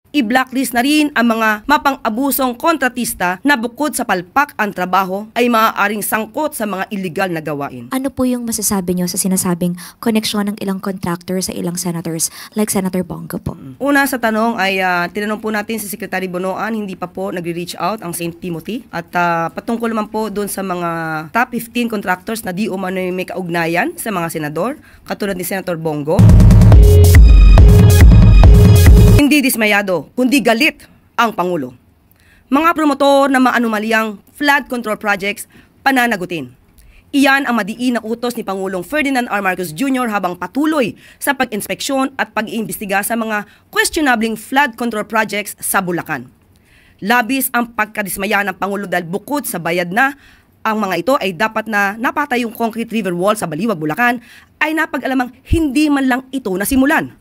I-blacklist na rin ang mga mapang-abusong kontratista na bukod sa palpak ang trabaho ay maaaring sangkot sa mga illegal na gawain. Ano po yung masasabi nyo sa sinasabing koneksyon ng ilang contractor sa ilang senators like Senator Bongo po? Una sa tanong ay tinanong po natin si Secretary Bonoan, hindi pa po nagre-reach out ang St. Timothy. At patungkol naman po doon sa mga top 15 contractors na di umano may kaugnayan sa mga senador, katulad ni Senator Bongo. Hindi dismayado, kundi galit ang Pangulo. Mga promotor ng mga anomalyang flood control projects pananagutin. Iyan ang madiin na utos ni Pangulong Ferdinand R. Marcos Jr. habang patuloy sa pag-inspeksyon at pag-iimbestiga sa mga questionabling flood control projects sa Bulacan. Labis ang pagkadismaya ng Pangulo dahil bukod sa bayad na, ang mga ito ay dapat na napatay yung concrete river wall sa Baliwag, Bulacan, ay napag-alamang hindi man lang ito nasimulan.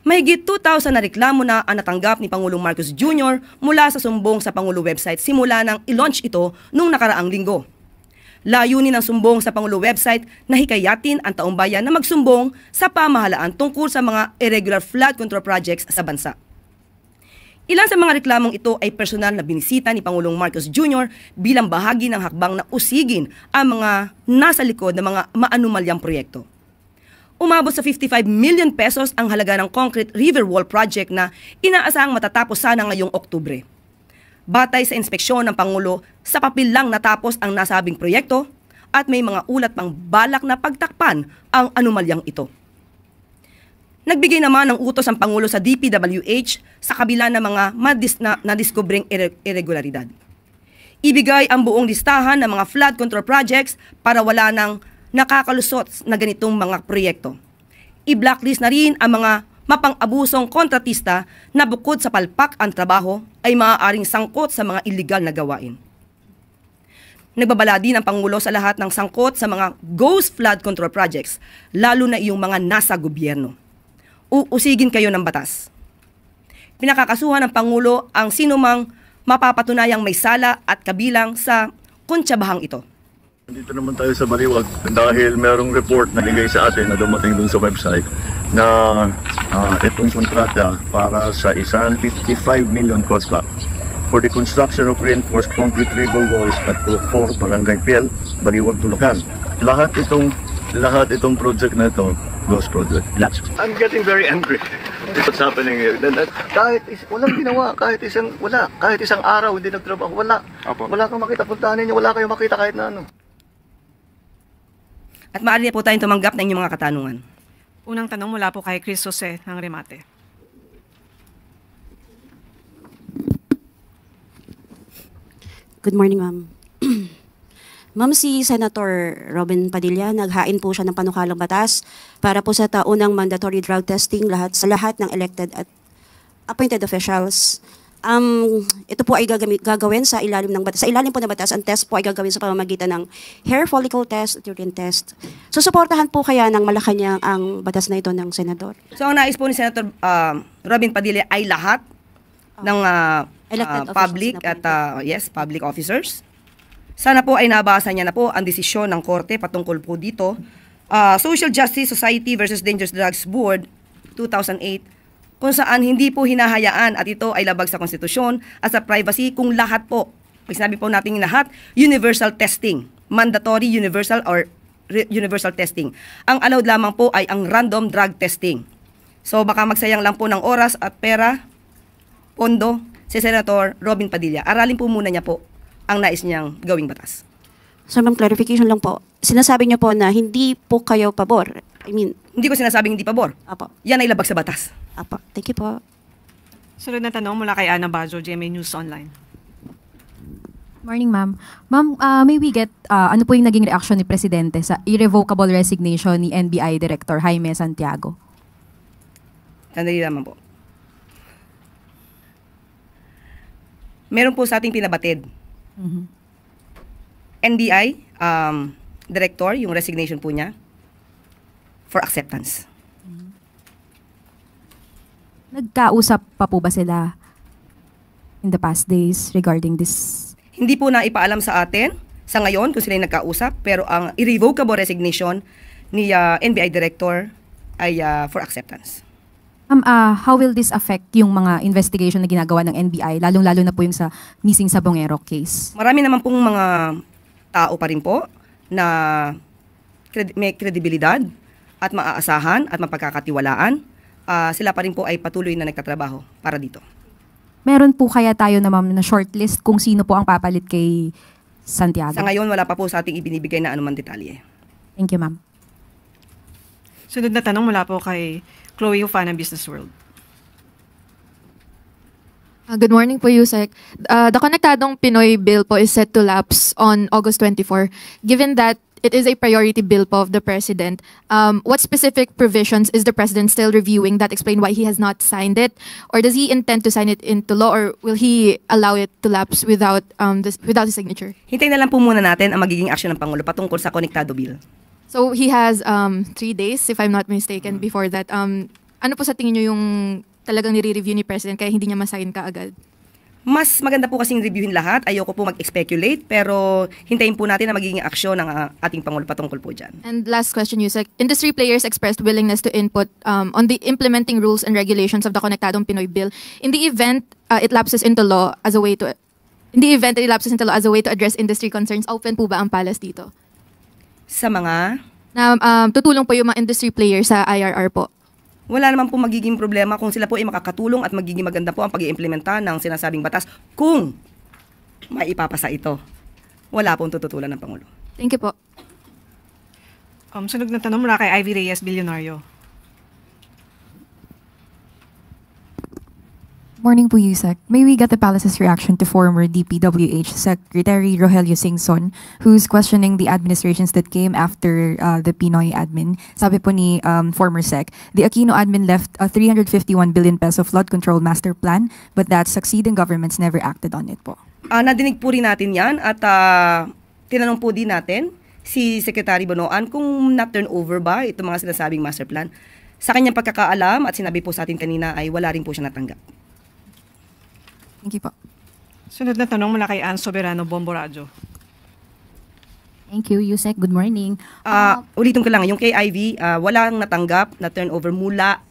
Mahigit 2,000 na reklamo na ang natanggap ni Pangulong Marcos Jr. mula sa sumbong sa Pangulo website simula nang i-launch ito noong nakaraang linggo. Layunin ng sumbong sa Pangulo website na hikayatin ang taong bayan na magsumbong sa pamahalaan tungkol sa mga irregular flood control projects sa bansa. Ilan sa mga reklamong ito ay personal na binisita ni Pangulong Marcos Jr. bilang bahagi ng hakbang na usigin ang mga nasa likod ng mga maanumalyang proyekto. Umabot sa 55 million pesos ang halaga ng concrete river wall project na inaasahang matatapos sana ngayong Oktubre. Batay sa inspeksyon ng Pangulo, sa papel lang natapos ang nasabing proyekto at may mga ulat pang balak na pagtakpan ang anomalyang ito. Nagbigay naman ng utos ang Pangulo sa DPWH sa kabila ng mga nadiskubring irregularidad. Ibigay ang buong listahan ng mga flood control projects para wala ng nakakalusot na ganitong mga proyekto. I-blacklist na rin ang mga mapang-abusong kontratista na bukod sa palpak ang trabaho ay maaaring sangkot sa mga illegal na gawain. Nagbabala din ang Pangulo sa lahat ng sangkot sa mga ghost flood control projects, lalo na iyong mga nasa gobyerno. Uusigin kayo ng batas. Pinakakasuhan ng Pangulo ang sinumang mapapatunayang may sala at kabilang sa kontsabahang ito. Dito naman tayo sa Baliwag dahil merong report na bigay sa atin na dumating dun sa website na itong kontrata para sa isang 55 million cost back for the construction of reinforced concrete river walls at 4 Barangay Piel, Baliwag, Bulacan. Lahat itong project na ito, ghost project. I'm getting very angry. What's happening here? Kahit walang ginawa, kahit isang araw hindi nagtrabaho, wala kang makita, puntahan ninyo, wala kayong makita kahit na ano. At maaari na po tayong tumanggap ng inyong mga katanungan. Unang tanong mula po kay Chris Jose ng Remate. Good morning, ma'am. Ma'am, si Senator Robin Padilla, naghain po siya ng panukalang batas para po sa taunang mandatory drug testing sa lahat ng elected at appointed officials. Ito po ay gagawin sa ilalim po ng batas. Ang test po ay gagawin sa pamamagitan ng hair follicle test at urine test. Susuportahan po kaya ng Malacanang ang batas na ito ng senador? So ang nais po ni Senator Robin Padilla ay lahat ng public at public officers. Sana po ay nabasa niya na po ang desisyon ng korte patungkol po dito. Social Justice Society versus Dangerous Drugs Board 2008, kung saan hindi po hinahayaan at ito ay labag sa konstitusyon at sa privacy kung lahat po, pag sinabi po natin lahat, universal testing, mandatory universal testing. Ang allowed lamang po ay ang random drug testing. So baka magsayang lang po ng oras at pera, pondo, si Senator Robin Padilla. Aralin po muna niya po ang nais niyang gawing batas. So ma'am, clarification lang po. Sinasabi niyo po na hindi po kayo pabor. Hindi ko sinasabing hindi pabor. Apo. Yan ay labag sa batas. Apo. Thank you po. Sunod na tanong mula kay Ana Bajo, GMA News Online. Morning, ma'am. Ma'am, may we get ano po yung naging reaction ni Presidente sa irrevocable resignation ni NBI Director Jaime Santiago? Sandali naman po. Meron po sa ating pinabatid. NBI Director, yung resignation po niya, for acceptance. Nagkausap pa po ba sila in the past days regarding this? Hindi po na ipaalam sa atin sa ngayon kung sila yung nagkausap, pero ang irrevocable resignation ni NBI Director ay for acceptance. How will this affect yung mga investigation na ginagawa ng NBI, lalong-lalo na po yung sa missing Sabongero case? Marami naman pong mga tao pa rin po na may kredibilidad at maaasahan at mapagkakatiwalaan. Sila pa rin po ay patuloy na nagtatrabaho para dito. Meron po kaya tayo na ma'am na shortlist kung sino po ang papalit kay Santiago? Sa ngayon, wala pa po sa ating ibinibigay na anumang detalye. Thank you, ma'am. Sunod na tanong mula po kay Chloe Ufa ng Business World. Good morning po, Yusek. The Konektadong Pinoy bill po is set to lapse on August 24. Given that it is a priority bill po of the President, what specific provisions is the President still reviewing that explain why he has not signed it? Or does he intend to sign it into law, or will he allow it to lapse without his signature? Hintayin na lang po muna natin ang magiging aksyon ng Pangulo patungkol sa Konektado Bill. So he has 3 days, if I'm not mistaken, before that. Ano po sa tingin nyo yung talagang nire-review ni President kaya hindi niya masign ka agad? Mas maganda po kasing reviewin lahat. Ayoko po mag-speculate, pero hintayin po natin ang magiging aksyon ng ating Pangulo patungkol po dyan. And last question, Yusek. Industry players expressed willingness to input on the implementing rules and regulations of the Konektadong Pinoy Bill. In the event it lapses into law as a way to address industry concerns, open po ba ang palace dito? Sa mga... Na tutulong po yung mga industry players sa IRR po. Wala naman po magiging problema kung sila po ay makakatulong at magiging maganda po ang pag-iimplementa ng sinasabing batas kung maipapasa ito. Wala pong tututulan ng Pangulo. Thank you po. Sunod na tanong mula kay Ivy Reyes, Bilyonaryo. Morning po, Yusek. May we get the palace's reaction to former DPWH Secretary Rogelio Singson, who's questioning the administrations that came after the Pinoy admin. Sabi po ni former Sec, the Aquino admin left a 351 billion peso flood control master plan, but that succeeding governments never acted on it po. Nadinig po rin natin yan at tinanong po din natin si Secretary Bonoan kung na-turn over ba itong mga sinasabing master plan. Sa kanyang pagkakaalam at sinabi po sa atin kanina ay wala rin po siya natanggap. Thank you po. Sunod na tanong mula kay Ann Soberano, Bombo Radio. Thank you, Yusek. Good morning. Ulitin ko lang, yung kay Ivy, walang natanggap na turnover mula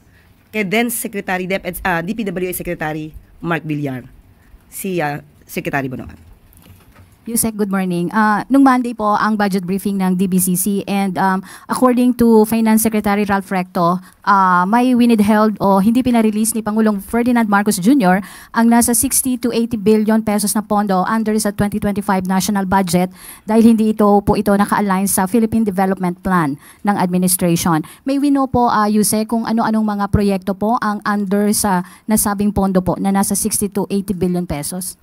kay then Secretary DPWH Secretary Mark Villar, si Secretary Bonoan. Yusek, good morning. Nung Monday po ang budget briefing ng DBCC and according to Finance Secretary Ralph Recto, may winidheld o hindi pinarelease ni Pangulong Ferdinand Marcos Jr. ang nasa 60 to 80 billion pesos na pondo under sa 2025 national budget dahil hindi ito naka-align sa Philippine Development Plan ng administration. May we know po, Yusek, kung ano-anong mga proyekto po ang under sa nasabing pondo po na nasa 60 to 80 billion pesos?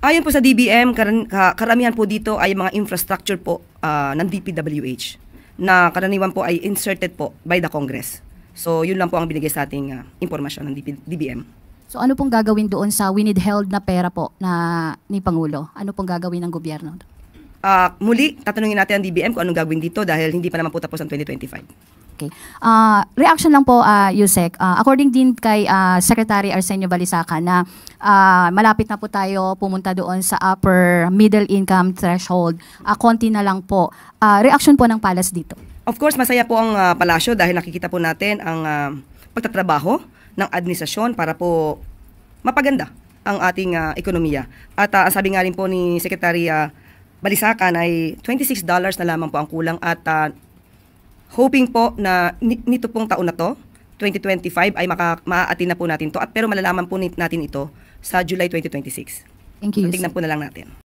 Ayon po sa DBM, karamihan po dito ay mga infrastructure po ng DPWH na karaniwan po ay inserted po by the Congress. So yun lang po ang binigay sa ating impormasyon ng DBM. So ano pong gagawin doon sa winidheld na pera po na ni Pangulo? Ano pong gagawin ng gobyerno? Muli, tatanungin natin ang DBM kung anong gagawin dito dahil hindi pa naman po tapos ang 2025. Okay. Reaction lang po, Yusek. According din kay Secretary Arsenio Balisacan na malapit na po tayo pumunta doon sa upper middle income threshold. Konti na lang po. Reaction po ng Palace dito. Of course, masaya po ang palasyo dahil nakikita po natin ang pagtatrabaho ng administrasyon para po mapaganda ang ating ekonomiya. At sabi nga rin po ni Secretary Balisacan ay $26 na lamang po ang kulang at hoping po na nito pong taon na to, 2025, ay maa-attain na po natin to. Pero malalaman po natin ito sa July 2026. Thank you, So, tignan po na lang natin.